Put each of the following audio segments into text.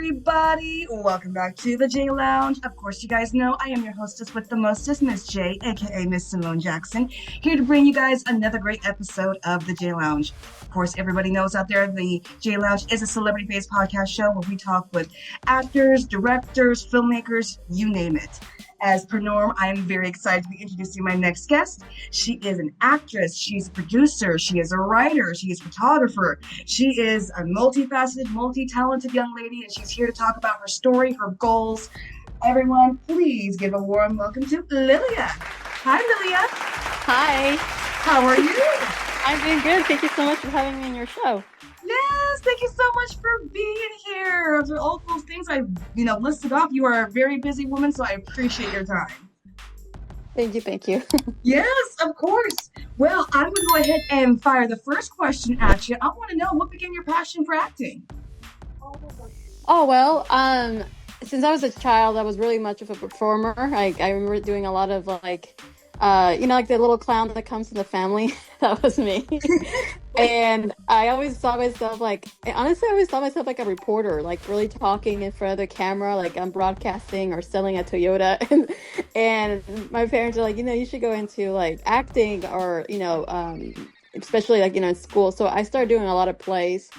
everybody. Welcome back to the J Lounge. Of course, you guys know I am your hostess with the mostest, Miss J, aka Miss Simone Jackson, here to bring you guys another great episode of the J Lounge. Of course, everybody knows out there the J Lounge is a celebrity-based podcast show where we talk with actors, directors, filmmakers, you name it. As per norm, I am very excited to be introducing my next guest. She is an actress, she's a producer, she is a writer, she is a photographer, she is a multifaceted, multi-talented young lady, and she's here to talk about her story, her goals. Everyone, please give a warm welcome to Lilia. Hi, Lilia. Hi, How are you? I'm doing good. Thank you so much for having me on your show. Yes, thank you so much for being here. After all those things I, listed off, you are a very busy woman, so I appreciate your time. Thank you, thank you. Yes, of course. Well, I'm going to go ahead and fire the first question at you. I want to know what became your passion for acting? Oh well, since I was a child, I was really much of a performer. I remember doing a lot of like the little clown that comes in the family. That was me. And I always saw myself honestly, I always saw myself like a reporter, like really talking in front of the camera, like I'm broadcasting or selling a Toyota. And my parents are like, you should go into like acting or, especially like, in school. So I started doing a lot of plays.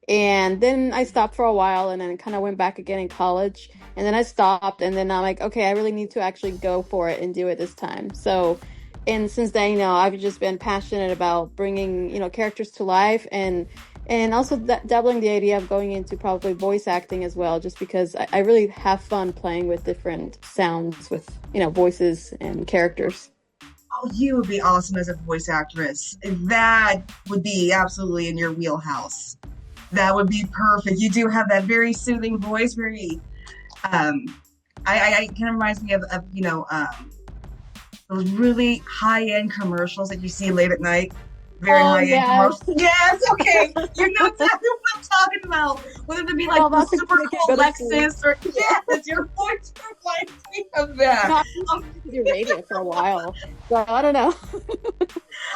And then I stopped for a while and then kind of went back again in college. And then I stopped and then I'm like, okay, I really need to actually go for it and do it this time. So, and since then, I've just been passionate about bringing, characters to life and also dabbling the idea of going into probably voice acting as well, just because I really have fun playing with different sounds with, voices and characters. Oh, you would be awesome as a voice actress. That would be absolutely in your wheelhouse. That would be perfect. You do have that very soothing voice, very um I kind of reminds me of those really high-end commercials that you see late at night. Very Oh, high-end yes. commercials. Yes, okay. You know exactly what I'm talking about. Whether it be Oh, like the that's a super kid I can't cool go to school. Lexus or yes, your voice reminds me of that. No, I Um, used to do radio for a while. So I don't know.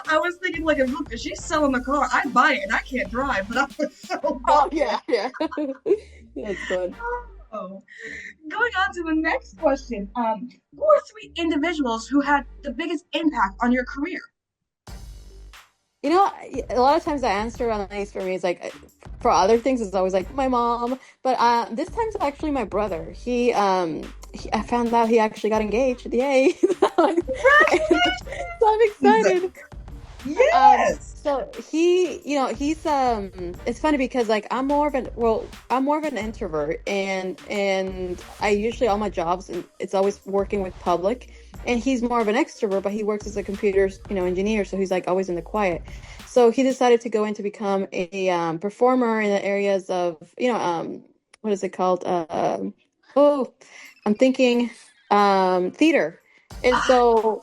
I was thinking like, look, if she's selling the car, I'd buy it and I can't drive, but I would so buy Oh, it. yeah, yeah. That's fun. Oh. Going on to the next question. Who are three individuals who had the biggest impact on your career? A lot of times the answer on these for me is like, for other things, it's always like my mom. But this time it's actually my brother. I found out he actually got engaged. Yay! So I'm Congratulations! excited. Yes! So he's it's funny because like I'm more of an introvert and I usually all my jobs and it's always working with public and he's more of an extrovert, but he works as a computer, engineer, so he's like always in the quiet. So he decided to go in to become a performer in the areas of, what is it called? Oh, I'm thinking theater. And so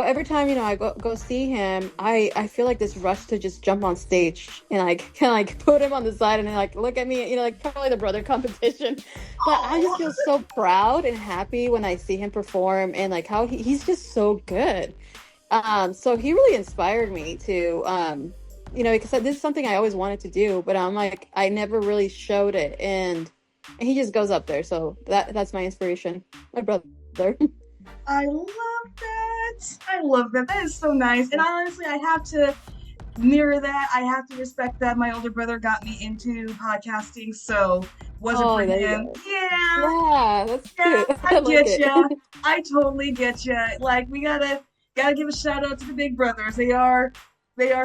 every time, I go see him, I feel like this rush to just jump on stage and like kind of like put him on the side and like look at me, like probably the brother competition. But I just Oh, feel so proud and happy when I see him perform and like how he's just so good. So he really inspired me to because this is something I always wanted to do, but I'm like I never really showed it and he just goes up there. So that's my inspiration. My brother. I love that. I love that. That is so nice. And honestly, I have to mirror that. I have to respect that. My older brother got me into podcasting, so wasn't for Oh, there you him. go. Yeah, Yeah, that's yeah, cute. I I like get it. ya. I totally get ya. Like we gotta give a shout out to the big brothers. They are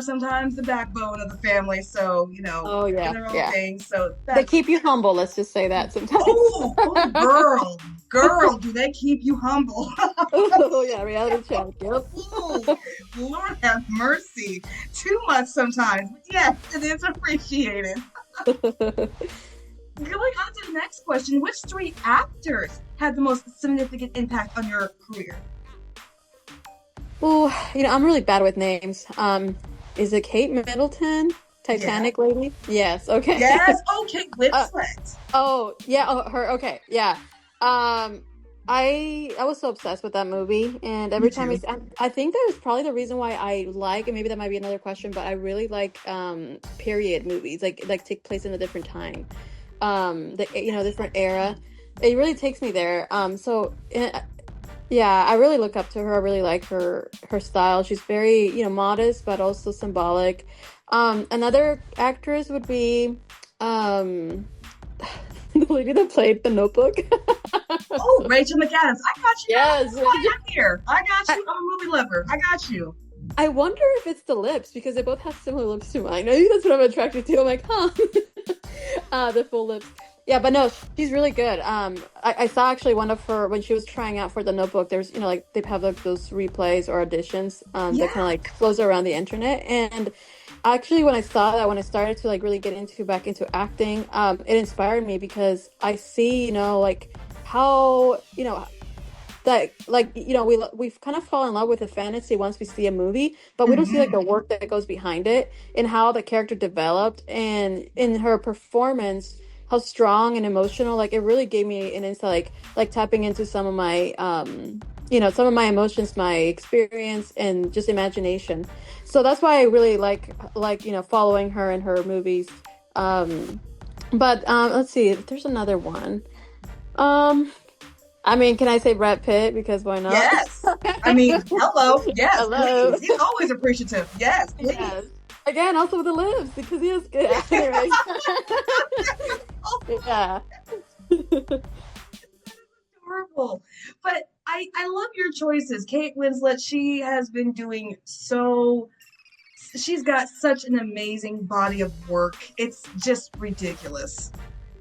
sometimes the backbone of the family. So Oh in yeah, their own yeah. thing. So They that's keep you humble, let's just say that sometimes. oh girl, do they keep you humble? Oh yeah, reality check. Yep. Ooh, Lord have mercy. Too much sometimes. But yes, it is appreciated. Going on to the next question, which three actors had the most significant impact on your career? Oh, I'm really bad with names. Is it Kate Middleton? Yeah. Titanic lady? Yes, okay. Yes. Okay, uh, Whipslet. oh, yeah, oh, her, okay, yeah. Um, I was so obsessed with that movie, and Me every time too. I think that is probably the reason why I like, and maybe that might be another question, but I really like period movies, like take place in a different time. the different era. It really takes me there. Yeah, I really look up to her. I really like her style. She's very, modest but also symbolic. Another actress would be um the lady that played the Notebook. Oh, Rachel McAdams. I got you, girl. Yes. That's why I'm here. I got I, you. I'm a movie lover. I got you. I wonder if it's the lips because they both have similar lips to mine. Maybe that's what I'm attracted to. I'm like, huh, the full lips. Yeah, but no, she's really good. I saw actually one of her when she was trying out for the Notebook. There's, like they have like those replays or auditions, that Yeah. kind of like flows around the internet. And actually, when I saw that, when I started to like really get into back into acting, it inspired me because I see, like how, that like we've kind of fall in love with a fantasy once we see a movie, but we don't see like Hmm. the work that goes behind it and how the character developed and in her performance, how strong and emotional. Like it really gave me an insight, like tapping into some of my some of my emotions, my experience, and just imagination. So that's why I really like following her in her movies. But let's see if there's another one. Um, I mean, can I say Brad Pitt? Because why not? Yes. I mean, hello. Yes, Hello. please. He's always appreciative. Yes, please. Yes. Again, also with the lips because he has good. Anyways. Yeah. Adorable. But I love your choices. Kate Winslet, she has been doing so, she's got such an amazing body of work. It's just ridiculous.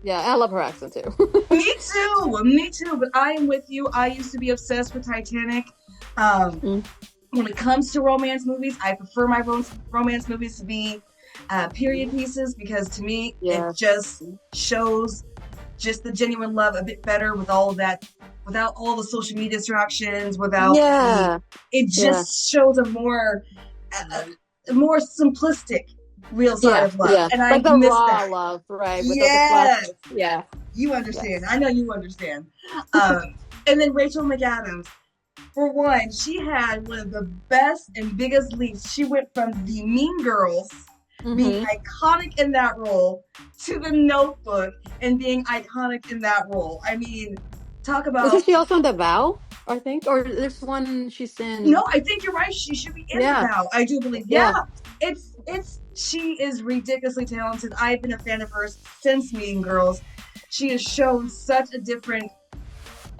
Yeah, I love her accent too. Me too. Me too. But I am with you. I used to be obsessed with Titanic. Um, Mm, when it comes to romance movies, I prefer my romance movies to be period pieces because to me, it yes. just shows just the genuine love a bit better with all of that, without all the social media distractions, without the, Yeah. it Yeah. just shows uh, a more simplistic real side Yeah. of love. Yeah. And I Like the miss raw that. love, right? Without the flash. Yes. Yeah. You understand. Yes. I know you understand. Um, and then Rachel McAdams, for one, she had one of the best and biggest leaps. She went from the Mean Girls being Mm-hmm. iconic in that role to the Notebook and being iconic in that role. I mean, talk Isn't about, she also in The Vow? I think, or there's one she's in. no, I think you're right. She should be in the Yeah. vow. I do believe. Yeah, Yeah. she is ridiculously talented. I've been a fan of hers since Mean Girls. She has shown such a different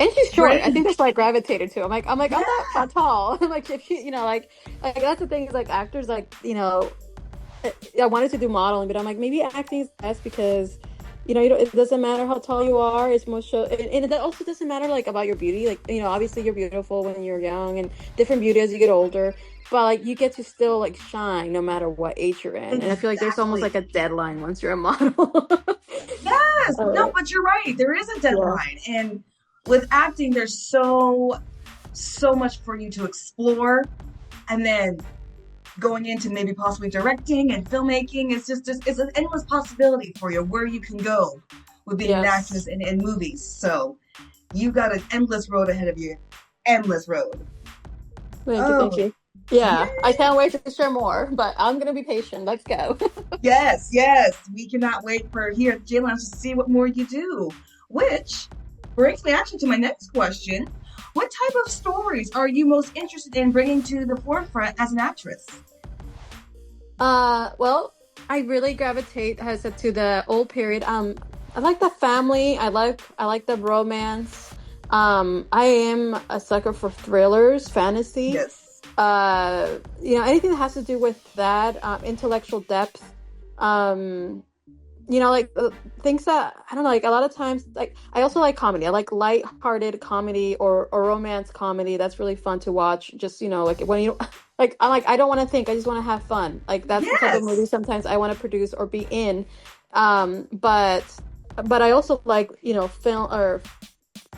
And she's short. I think range. that's why I gravitated to. I'm not Yeah, that tall. I'm like, if she, like that's the thing is like actors, like, I wanted to do modeling, but I'm like, maybe acting is best because, it doesn't matter how tall you are. It's most show, and that also doesn't matter like about your beauty. Like, obviously you're beautiful when you're young and different beauty as you get older, but like you get to still like shine no matter what age you're in. And I feel like there's almost like exactly. a deadline once you're a model. Yes, no, uh, but you're right. There is a yeah. deadline, and with acting, there's so much for you to explore, and then going into maybe possibly directing and filmmaking. It's an endless possibility for you where you can go with being an Yes. actress in movies. So you got an endless road ahead of you. Endless road. Thank you, thank Oh, you. Yeah, I yes, can't wait to share more, but I'm gonna be patient. Let's go. yes, yes. We cannot wait for here at J Lounge to see what more you do. Which brings me actually to my next question. What type of stories are you most interested in bringing to the forefront as an actress? Well, I really gravitate, as I said, to the old period. I like the family. I like the romance. I am a sucker for thrillers, fantasy. Yes. Anything that has to do with that, intellectual depth. Um, like things that I don't know, like a lot of times, like I also like comedy. I like light-hearted comedy or romance comedy. That's really fun to watch. Just, like when you like I'm like I don't want to think, I just want to have fun. Like that's the type of movie Yes. sometimes I want to produce or be in. But I also like, film or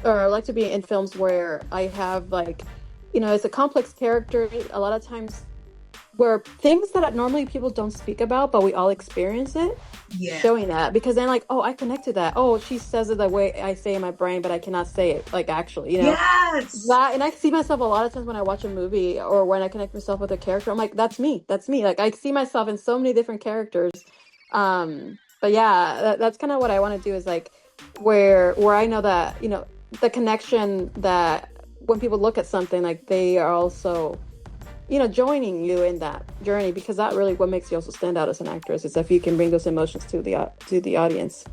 I like to be in films where I have like, it's a complex character a lot of times where things that normally people don't speak about, but we all experience it, Yes. showing that because then like, oh, I connect to that. Oh, she says it the way I say in my brain, but I cannot say it like actually, Yes. that. And I see myself a lot of times when I watch a movie or when I connect myself with a character. I'm like, that's me. That's me. Like I see myself in so many different characters. but yeah, that's kind of what I want to do is like where I know that, the connection that when people look at something, like they are also, joining you in that journey, because that really what makes you also stand out as an actress is if you can bring those emotions to the audience.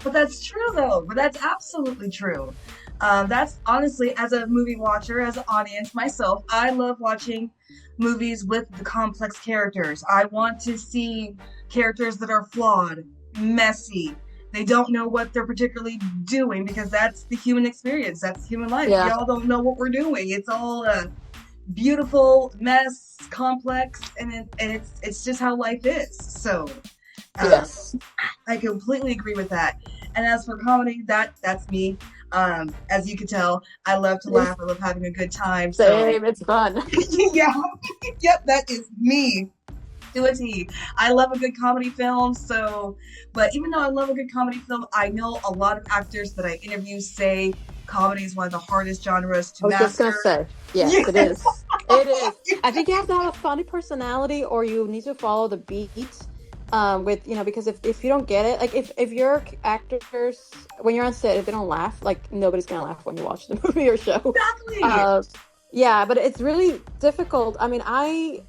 But that's true though. But that's absolutely true. That's honestly, as a movie watcher, as an audience myself, I love watching movies with the complex characters. I want to see characters that are flawed, messy. They don't know what they're particularly doing because that's the human experience. That's human life. We Yeah. all don't know what we're doing. It's all a beautiful mess, complex, and it's just how life is. So uh, Yes. I completely agree with that. And as for comedy, that's me. As you can tell, I love to laugh. I love having a good time. So Same. It's fun. yeah, yep, that is me to a T. I love a good comedy film. So, but even though I love a good comedy film, I know a lot of actors that I interview say comedy is one of the hardest genres to I was just gonna master. say, Yeah. yes, it is. It is. I think you have to have a funny personality, or you need to follow the beat. With because if you don't get it, like if your actors when you're on set, if they don't laugh, like nobody's gonna laugh when you watch the movie or show. Exactly. Uh, yeah, but it's really difficult. I mean, I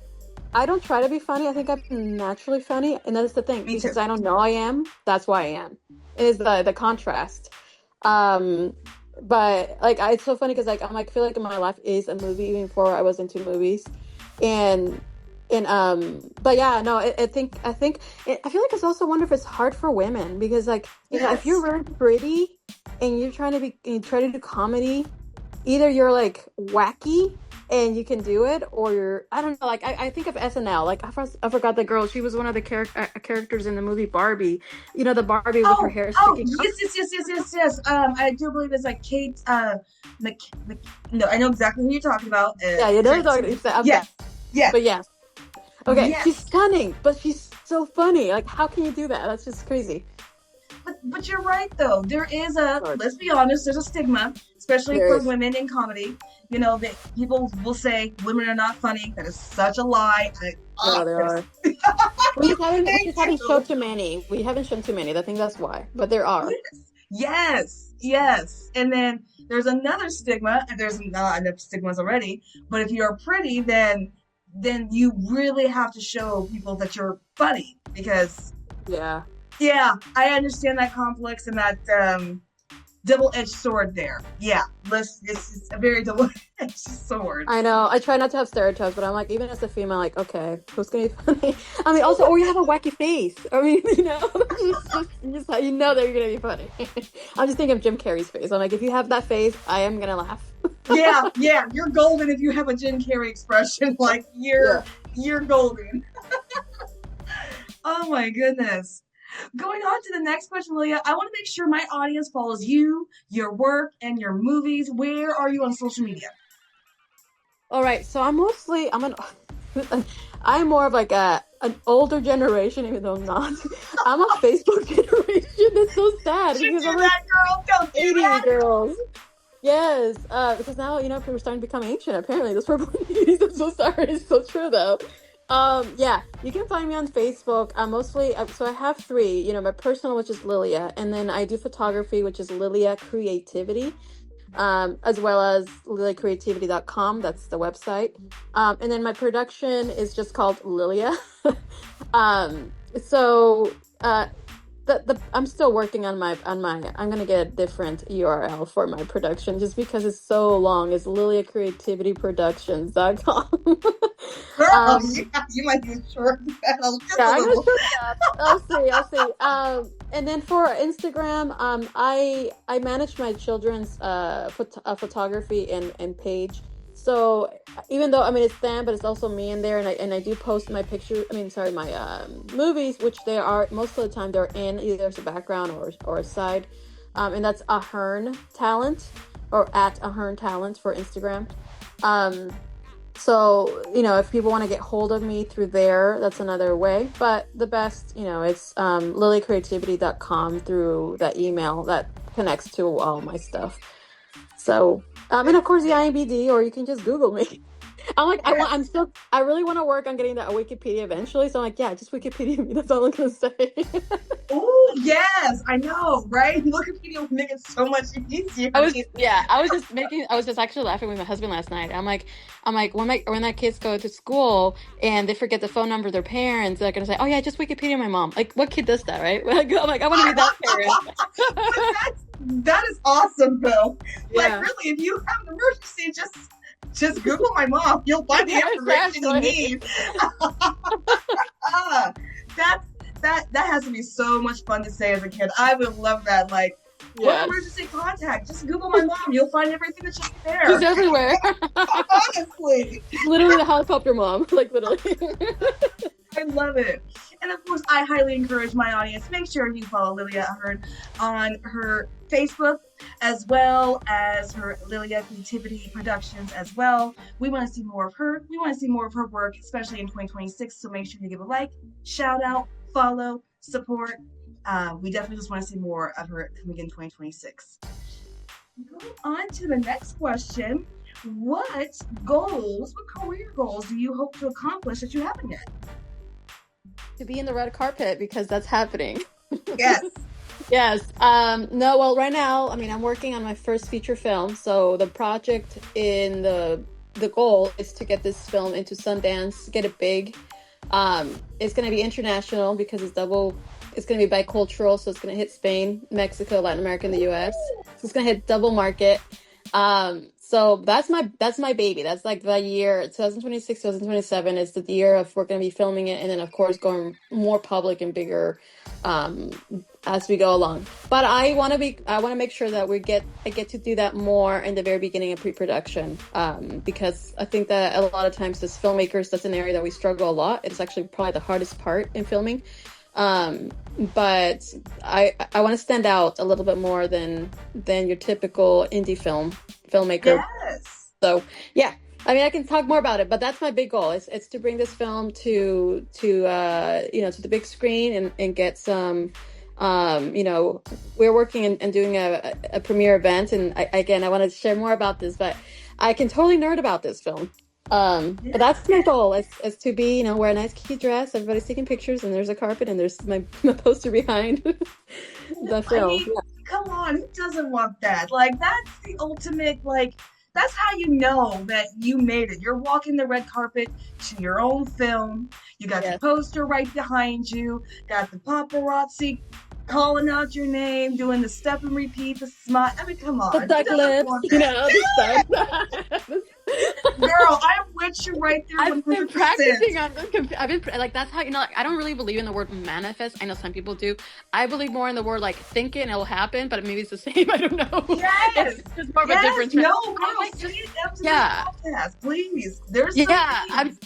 don't try to be funny. I think I'm naturally funny, and that's the thing Me too. because I don't know I am. That's why I am. It is the contrast. Um, but like it's so funny because like I'm like feel like my life is a movie even before I was into movies, and but yeah, no, I feel like it's also wonder if it's hard for women because like if you're Yes. really pretty and you're trying to be and you try to do comedy, either you're like wacky and you can do it, or you're I don't know, like I think of SNL, like I forgot the girl, she was one of the characters in the movie Barbie, the Barbie with her Oh, hair oh, sticking up. yes, yes, yes, yes, yes, yes. I do believe it's like Kate. Mc, Mc, no, I know exactly who you're talking about. Yeah, you know what I'm Tracy. talking, I'm Yes, bad, yes, but yeah, okay, she's yes. stunning but she's so funny, like how can you do that? That's just crazy. But you're right though. There is a, Sorry. let's be honest, there's a stigma, especially There for is. women in comedy. That people will say women are not funny. That is such a lie. No, there That is, are. We thank just haven't you. shown too many. We haven't shown too many. I think that's why. But there are. Yes, yes, yes. And then there's another stigma, and there's not enough stigmas already. But if you're pretty, then you really have to show people that you're funny because Yeah. yeah, I understand that complex and that double-edged sword there. Yeah, it's a very double-edged sword. I know. I try not to have stereotypes, but I'm like, even as a female, like, okay, who's gonna be funny? I mean, also, or you have a wacky face. I mean, just how you know that you're gonna be funny. I'm just thinking of Jim Carrey's face. I'm like, if you have that face, I am gonna laugh. Yeah, yeah, you're golden if you have a Jim Carrey expression. Like Yeah. you're golden. Oh my goodness. Going on to the next question, Lilia, I want to make sure my audience follows you, your work, and your movies. Where are you on social media? All right. So I'm an I'm more of like an older generation, even though I'm not. I'm a Facebook generation. It's so sad Don't you because do I'm like that, girl. Don't do 80 that. girls. Yes, because now people are starting to become ancient. Apparently, this purple ladies. I'm so sorry. It's so true though. Yeah, you can find me on Facebook. Mostly, so I have three. My personal, which is Lilia, and then I do photography, which is Lilia Creativity, as well as liliacreativity.com. That's the website. And then my production is just called Lilia. So I'm still working on my I'm gonna get a different URL for my production just because it's so long. It's liliacreativityproductions.com. Girl, um yeah, you might need to shorten that just yeah, a I'm gonna little. shorten it up. I'll see. And then for Instagram, I manage my children's photography and page. So even though I mean it's them, but it's also me in there, and I do post my picture. I mean, sorry, my movies, which they are most of the time they're in either as a background or a side, and that's Ahearn Talent or at Ahearn Talent for Instagram. Um, so, if people want to get hold of me through there, that's another way. But the best, it's lilycreativity.com through that email that connects to all my stuff. So, and of course the IMBD, or you can just Google me. I'm like, Yeah. I really want to work on getting that Wikipedia eventually. So I'm like, yeah, just Wikipedia me. That's all I'm gonna say. Oh, yes, I know, right? Wikipedia would make it so much easier. I was just actually laughing with my husband last night. I'm like, when my kids go to school and they forget the phone number of their parents, they're gonna say, oh yeah, just Wikipedia my mom. Like, what kid does that, right? I'm like, I want to be that parent. But that is awesome though. Like Yeah, really, if you have an emergency, just Google my mom. You'll find the information you exactly. need. Ah, that's that has to be so much fun to say as a kid. I would love that. Like, what Yes, emergency contact? Just Google my mom. You'll find everything that you need she's there. everywhere. Honestly. She's literally the helicopter mom, like literally. I love it. And of course, I highly encourage my audience, make sure you follow Lilia Ahearn on her Facebook as well as her Lilia Creativity Productions as well. We want to see more of her. We want to see more of her work, especially in 2026. So make sure you give a like, shout out, follow, support. We definitely just want to see more of her coming in 2026. Go on to the next question. What what career goals do you hope to accomplish that you haven't yet? To be in the red carpet because that's happening. Yes. Yes. No, well, right now, I mean, I'm working on my first feature film. So the project in the goal is to get this film into Sundance, get it big. It's going to be international because it's going to be bicultural. So it's going to hit Spain, Mexico, Latin America, and the US. So it's going to hit double market. So that's my baby. That's like the year 2026, 2027 is the year of we're going to be filming it. And then of course going more public and bigger, um, as we go along. But I want to make sure that I get to do that more in the very beginning of pre-production, because I think that a lot of times as filmmakers, that's an area that we struggle a lot. It's actually probably the hardest part in filming. Um, but I want to stand out a little bit more than your typical indie filmmaker. Yes. So yeah, I mean, I can talk more about it, but that's my big goal. It's to bring this film to the big screen and get some. We're working and doing a premiere event, and again, I want to share more about this, but I can totally nerd about this film. But Yeah. that's my goal is to be, wear a nice cute dress. Everybody's taking pictures, and there's a carpet, and there's my poster behind the I film. mean, come on, who doesn't want that? Like, that's the ultimate, like, that's how you know that you made it. You're walking the red carpet to your own film. You got the Yes, poster right behind you, got the paparazzi calling out your name, doing the step and repeat, the smile. I mean, come the on, who duck doesn't lips, want that? the stuff. Girl, I'm with you right there I've been 100%. practicing on this. I've been like that's how like I don't really believe in the word manifest. I know some people do. I believe more in the word like think it and it'll happen, but maybe it's the same. I don't know. Yes. It's just more of a Yes. different trend. No, I girl, might say just it after this yeah. podcast, please. There's some Yeah, things.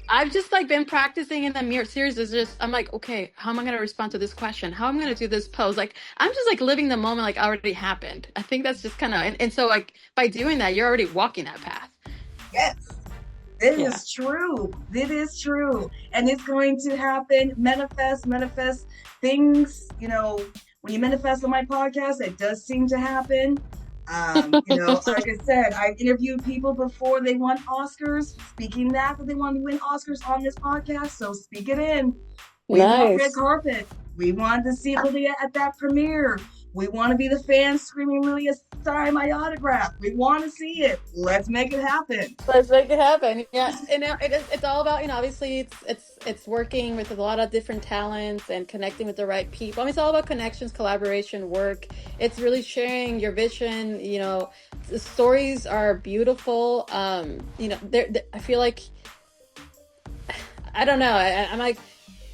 I've just like been practicing in the mirror series. Is just I'm like, okay, how am I gonna respond to this question? How am I gonna do this pose? Like I'm just like living the moment like already happened. I think that's just kind of and so like by doing that, you're already walking that path. Yes. It Yeah. is true. It is true. And it's going to happen. Manifest things, when you manifest on my podcast, it does seem to happen. Like I said, I've interviewed people before they won Oscars, speaking that they want to win Oscars on this podcast. So speak it in. We want red Nice. carpet. We wanted to see Lilia at that premiere. We want to be the fans screaming, Lilia, sign my autograph. We want to see it. Let's make it happen. Let's make it happen. Yeah, and it's all about obviously it's working with a lot of different talents and connecting with the right people. I mean, it's all about connections, collaboration, work. It's really sharing your vision. The stories are beautiful. I feel like I don't know. I'm like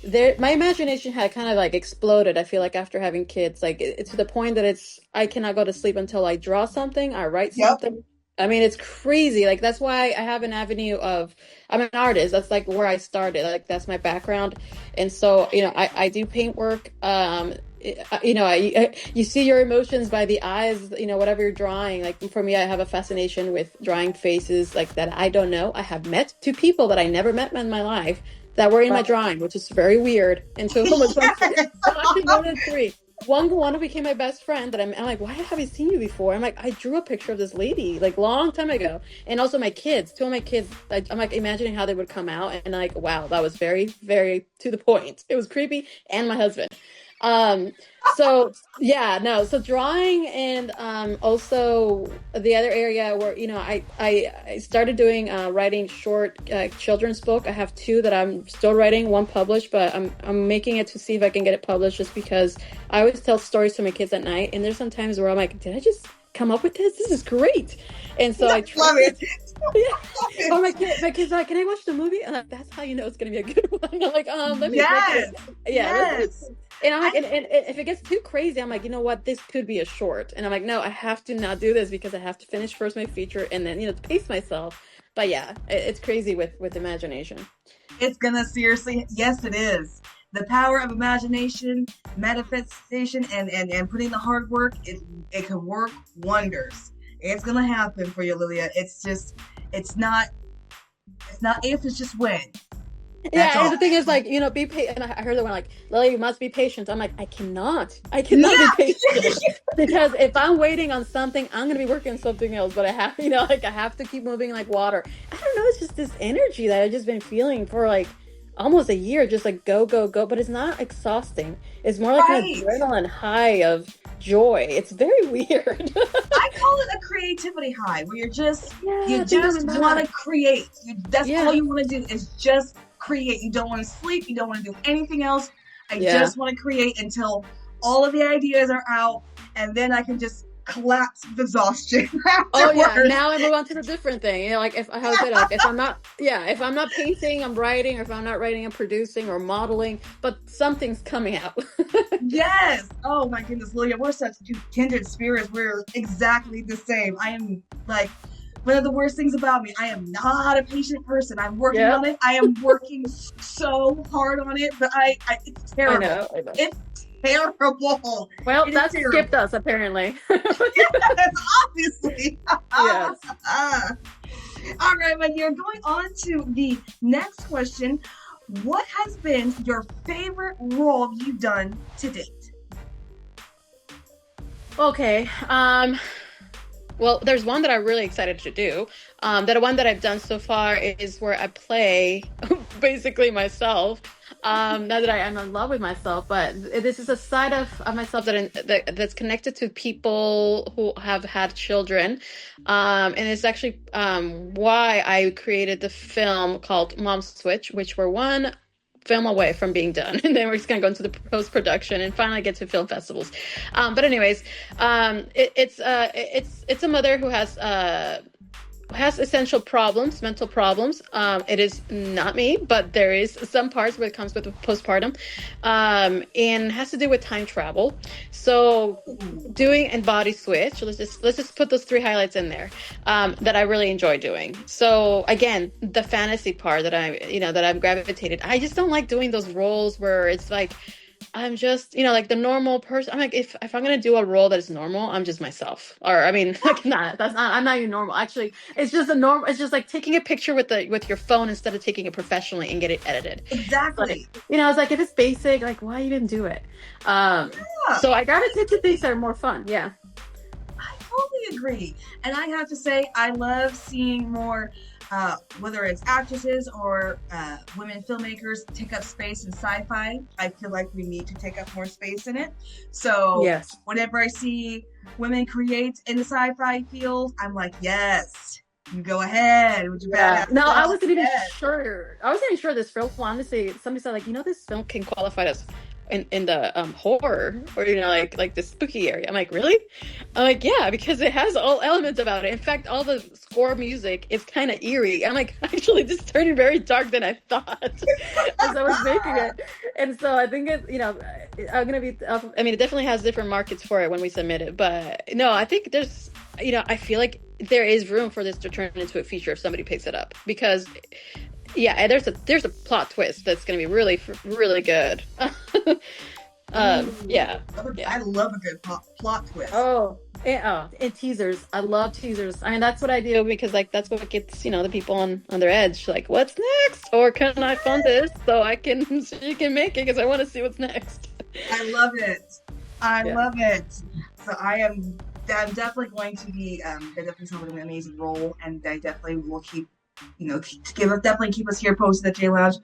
there. My imagination had kind of like exploded. I feel like after having kids, like it's to the point that I cannot go to sleep until I draw something, I write Yep. something. I mean, it's crazy. Like that's why I have an avenue of I'm an artist. That's like where I started. Like that's my background, and so I do paint work. You see your emotions by the eyes. Whatever you're drawing. Like for me, I have a fascination with drawing faces like that. I don't know. I have met two people that I never met in my life that were in my Right. drawing, which is very weird. And so almost Yes. actually more than three. one who became my best friend that I'm like, why have I seen you before? I'm like, I drew a picture of this lady like long time ago, and also my kids, two of my kids. I'm like imagining how they would come out, and like, wow, that was very, very to the point. It was creepy, and my husband. Um, so yeah, no, so drawing and also the other area where I started doing writing short children's book. I have two that I'm still writing, one published, but I'm making it to see if I can get it published just because I always tell stories to my kids at night, and there's some times where I'm like, did I just come up with this? This is great. And so I try Love it. to, yeah. Love Or it. my kids are like, can I watch the movie? And like, that's how you know it's gonna be a good one. I'm like, let me make it. Yes. Yeah, Yes. and I'm like, I and if it gets too crazy, I'm like, you know what, this could be a short. And I'm like, no, I have to not do this because I have to finish first my feature and then pace myself. But yeah, it's crazy with imagination. It's gonna seriously, yes, it is. The power of imagination, manifestation, and putting the hard work, it can work wonders. It's gonna happen for you, Lilia. It's just, it's not, it's not if, it's just when. That's Yeah, and all. the thing is, like, be patient. And I heard the one like, Lily, you must be patient. I'm like, I cannot be Yeah. patient because if I'm waiting on something, I'm gonna be working on something else. But I have, like, I have to keep moving like water. I don't know. It's just this energy that I've just been feeling for like almost a year, just like go, go, go. But it's not exhausting. It's more like an Right. adrenaline high of joy. It's very weird. I call it a creativity high where Yeah, you I think I'm just in want that. to create. That's all Yeah, you want to do is just create. You don't want to sleep. You don't want to do anything else. I yeah. just want to create until all of the ideas are out, and then I can just collapse with exhaustion Oh yeah, afterwards. now I move on to the different thing. Like if how I say like if I'm not yeah, if I'm not painting, I'm writing, or if I'm not writing, I'm producing or modeling, but something's coming out. Yes. Oh my goodness, Lilia, we're such kindred spirits. We're exactly the same. I am like one of the worst things about me. I am not a patient person. I'm working on Yep. it. I am working so hard on it, but it's I terrible. know. I know. It's terrible. Well, It is that skipped terrible. us apparently. Yes, obviously. Yes. All right, my dear. Going on to the next question. What has been your favorite role you've done to date? Okay. Well, there's one that I'm really excited to do. That one that I've done so far is where I play basically myself. Now that I am in love with myself, but this is a side of myself that's connected to people who have had children. And it's actually why I created the film called Mom Switch, which we're one film away from being done. And then we're just going to go into the post-production and finally get to film festivals. But anyways, it's a mother who has essential problems, mental problems. It is not me, but there is some parts where it comes with postpartum, and has to do with time travel. So Ooh. doing and body switch. Let's just put those three highlights in there that I really enjoy doing. So again, the fantasy part that I've gravitated. I just don't like doing those roles where it's like I'm just, like the normal person. I'm like, if I'm gonna do a role that is normal, I'm just myself. Or I mean, like, not that's not. I'm not even normal. Actually, it's just a normal. It's just like taking a picture with your phone instead of taking it professionally and get it edited. Like, Exactly. it's like if it's basic, like why even do it? Yeah, So I gravitate to things that are more fun. Yeah. I totally agree. And I have to say, I love seeing more, whether it's actresses or women filmmakers, take up space in sci fi. I feel like we need to take up more space in it. So Yes. whenever I see women create in the sci fi field, I'm like, yes, you go ahead with your Yeah. badass No, I self. wasn't even Yes. sure. I wasn't even sure this film. Honestly, somebody said like, this film can qualify as in the horror or like the spooky area. I'm like, really? I'm like, yeah, because it has all elements about it. In fact, all the score music is kind of eerie. I'm like, actually, this turned very dark than I thought as I was making it. And so I think I'm gonna be. I mean, it definitely has different markets for it when we submit it. But no, I think there's. I feel like there is room for this to turn into a feature if somebody picks it up because yeah, and there's a plot twist that's going to be really really good. Ooh, Yeah, yeah. I love a good plot twist. And teasers. I love teasers. I mean, that's what I do because like that's what gets the people on their edge. Like, what's next? Or can I fund this so I can so you can make it because I want to see what's next. I love it. I Yeah. love it. So I'm definitely going to be that definitely sounds like an amazing role, and I definitely will keep definitely keep us here posted at J Lounge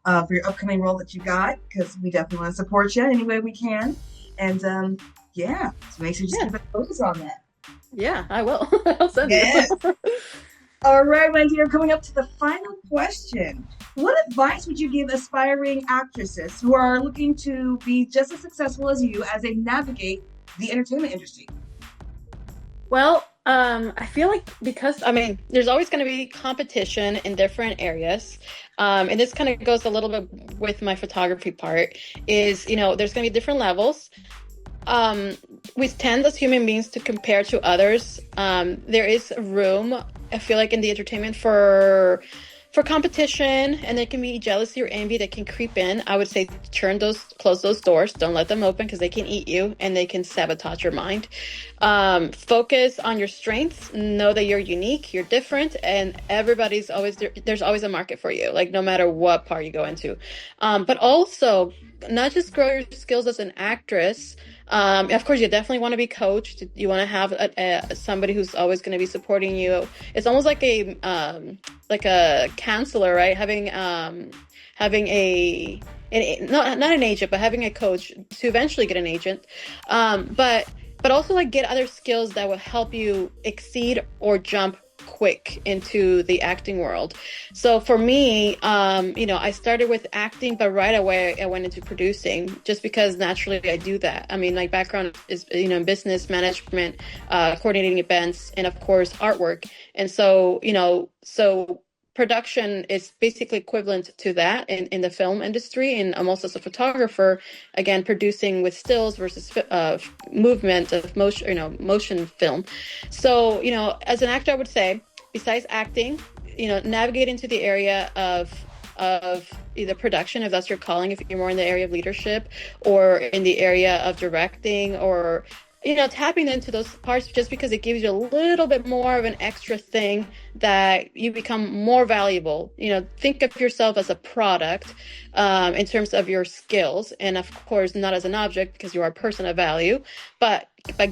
for your upcoming role that you got because we definitely want to support you any way we can. And yeah, so make sure you just Yeah. keep us posted on that. Yeah, I will. I'll send you. Yes. All right, my dear, coming up to the final question. What advice would you give aspiring actresses who are looking to be just as successful as you as they navigate the entertainment industry? Well, I feel like because I mean, there's always going to be competition in different areas, and this kind of goes a little bit with my photography part. Is there's going to be different levels. um, we tend as human beings to compare to others. There is room, I feel like, in the entertainment for competition, and there can be jealousy or envy that can creep in. I would say close those doors, don't let them open because they can eat you and they can sabotage your mind. Focus on your strengths. Know that you're unique, you're different, and everybody's always there. There's always a market for you, like no matter what part you go into. But also, not just grow your skills as an actress. Of course, you definitely want to be coached. You want to have somebody who's always going to be supporting you. It's almost like a counselor, right? Having not an agent, but having a coach to eventually get an agent. But also like get other skills that will help you exceed or jump quick into the acting world. So for me, I started with acting, but right away I went into producing just because naturally I do that. I mean, my background is, business management, coordinating events, and of course artwork. And so, so production is basically equivalent to that in the film industry. And I'm also a photographer, again, producing with stills versus movement of motion, motion film. So, as an actor, I would say, besides acting, navigate into the area of either production, if that's your calling, if you're more in the area of leadership, or in the area of directing, or tapping into those parts just because it gives you a little bit more of an extra thing that you become more valuable. Think of yourself as a product, in terms of your skills, and of course not as an object because you are a person of value, but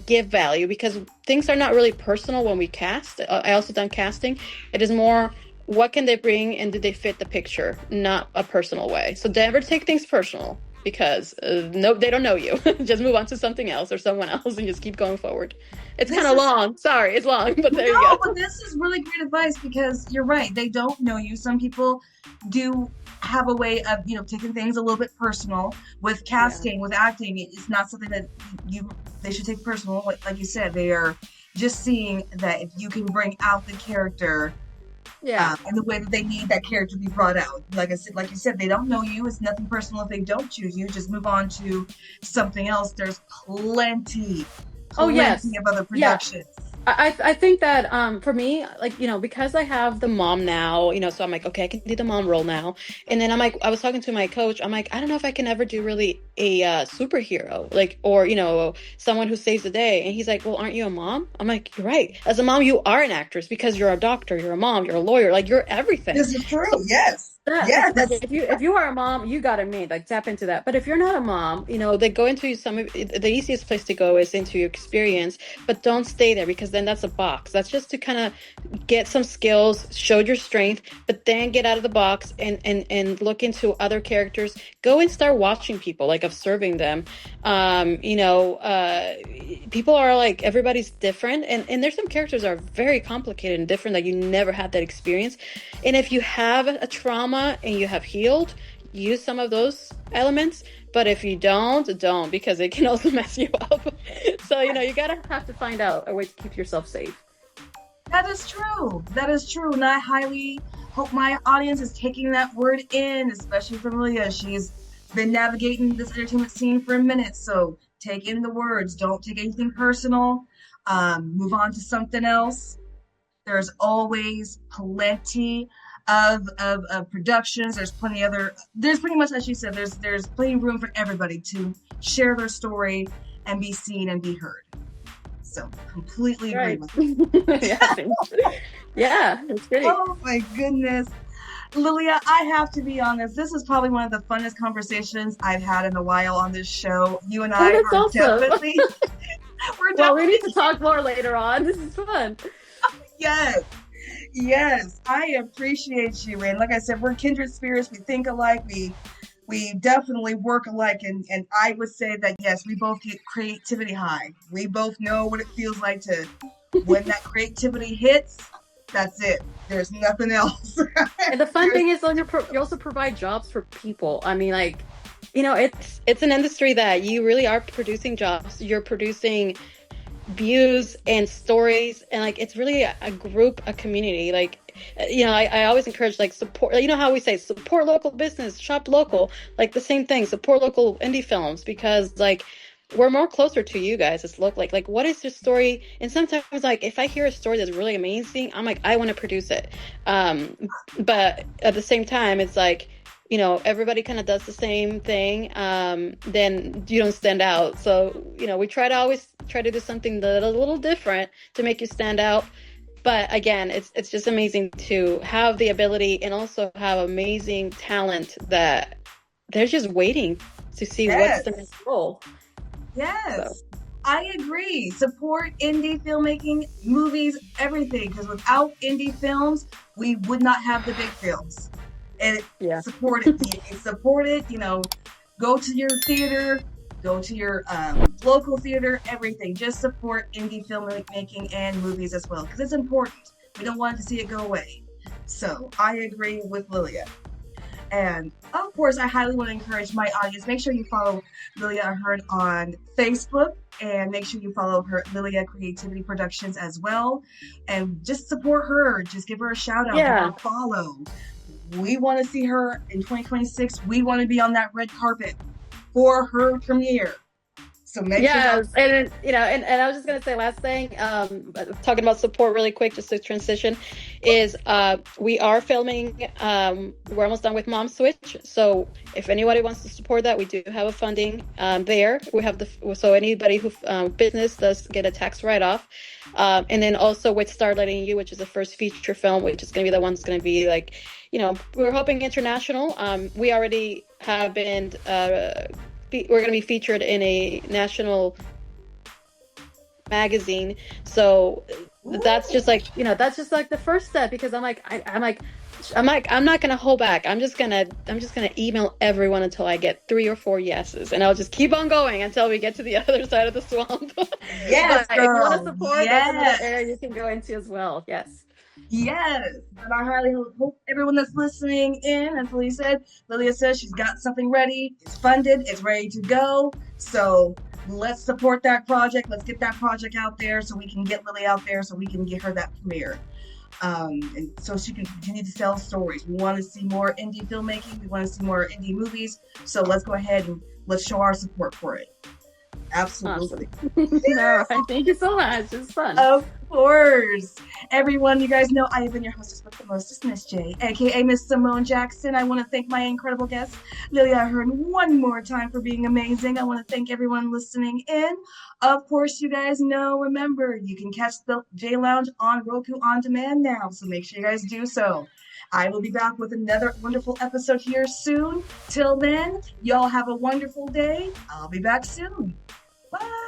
give value because things are not really personal when we cast. I also done casting. It is more what can they bring and do they fit the picture, not a personal way. So never take things personal because no, they don't know you. Just move on to something else or someone else and just keep going forward. It's kind This of is long. Sorry, it's long, but there you No, but go. this is really great advice because you're right. They don't know you. Some people do have a way of, taking things a little bit personal with Yeah. casting, with acting. It's not something that you they should take personal. Like you said, they are just seeing that if you can bring out the character Yeah. and the way that they need that character to be brought out. Like you said, they don't know you. It's nothing personal if they don't choose you. Just move on to something else. There's Oh plenty yes. of other Yeah. productions. I think that for me, like, because I have the mom now, so I'm like, okay, I can do the mom role now. And then I'm like, I was talking to my coach, I'm like, I don't know if I can ever do really a superhero, like, or someone who saves the day. And he's like, well, aren't you a mom? I'm like, you're right. As a mom, you are an actress because you're a doctor, you're a mom, you're a lawyer, like you're everything. This is So true. Yes. like Yes. if you are a mom, you got it made. Like tap into that. But if you're not a mom, they go into the easiest place to go is into your experience, but don't stay there because then that's a box. That's just to kind of get some skills, show your strength, but then get out of the box and look into other characters. Go and start watching people, like observing them. People are like everybody's different, and there's some characters that are very complicated and different that you never had that experience. And if you have a trauma and you have healed, use some of those elements. But if you don't because it can also mess you up. So, you gotta have to find out a way to keep yourself safe. That is true. That is true. And I highly hope my audience is taking that word in, especially from Lilia. She's been navigating this entertainment scene for a minute. So take in the words. Don't take anything personal. Move on to something else. There's always plenty of productions. There's pretty much, as you said, there's plenty of room for everybody to share their story and be seen and be heard. So completely agree Right. with you. Yeah, thanks. Yeah, it's great. Oh my goodness. Lilia, I have to be honest. This is probably one of the funnest conversations I've had in a while on this show. You and Oh, I that's are awesome. definitely, we're Well, we need definitely, to talk more later on. This is fun. yes, yes. I appreciate you. And like I said, we're kindred spirits. We think alike. We definitely work alike. And I would say that yes, we both get creativity high. We both know what it feels like to when that creativity hits. That's it. There's nothing else. And the fun There's thing is, you also provide jobs for people. I mean, like, it's an industry that you really are producing jobs. You're producing views and stories, and like it's really a group, a community. Like, I always encourage like support. You know how we say support local business, shop local. Like the same thing, support local indie films because like we're more closer to you guys. It's look like what is your story? And sometimes like if I hear a story that's really amazing, I'm like I want to produce it. But at the same time, it's like everybody kind of does the same thing, then you don't stand out. So, we try to always try to do something that a little different to make you stand out. But again, it's just amazing to have the ability and also have amazing talent that they're just waiting to see what's the next yes. role. So Yes, I agree. Support indie filmmaking, movies, everything. Because without indie films, we would not have the big films. And yeah. support it. Support it. Go to your theater, go to your local theater, everything. Just support indie filmmaking and movies as well. Because it's important. We don't want to see it go away. So I agree with Lilia. And of course, I highly want to encourage my audience. Make sure you follow Lilia Ahearn on Facebook and make sure you follow her Lilia Creativity Productions as well. And just support her. Just give her a shout out, give her Yeah. a follow. We want to see her in 2026. We want to be on that red carpet for her premiere. So make sure y'all. Yes, and and I was just gonna say last thing, talking about support really quick, just to transition, is we are filming. We're almost done with Mom Switch, so if anybody wants to support that, we do have a funding there. We have so anybody who business does get a tax write off, and then also with Starlighting You, which is the first feature film, which is gonna be the one that's gonna be like, we're hoping international. We already have been. We're going to be featured in a national magazine. So that's just Ooh, like, that's just like the first step because I'm not going to hold back. I'm just going to email everyone until I get 3 or 4 yeses, and I'll just keep on going until we get to the other side of the swamp. yes, But if you want to girl. support, that's another Yes. area you can go into as well. Yes. Yes, and I highly hope everyone that's listening in, as Lilia said, Lilia says she's got something ready, it's funded, it's ready to go. So let's support that project. Let's get that project out there so we can get Lily out there so we can get her that premiere. And so she can continue to tell stories. We want to see more indie filmmaking. We want to see more indie movies. So let's go ahead and let's show our support for it. Awesome. Absolutely. All right. Thank you so much. It's fun. Of course. Everyone, you guys know I have been your hostess with the mostest, Miss J, aka Miss Simone Jackson. I want to thank my incredible guest, Lilia Ahearn, one more time for being amazing. I want to thank everyone listening in. Of course, you guys know, remember, you can catch the J Lounge on Roku on demand now, so make sure you guys do so. I will be back with another wonderful episode here soon. Till then, y'all have a wonderful day. I'll be back soon. Bye.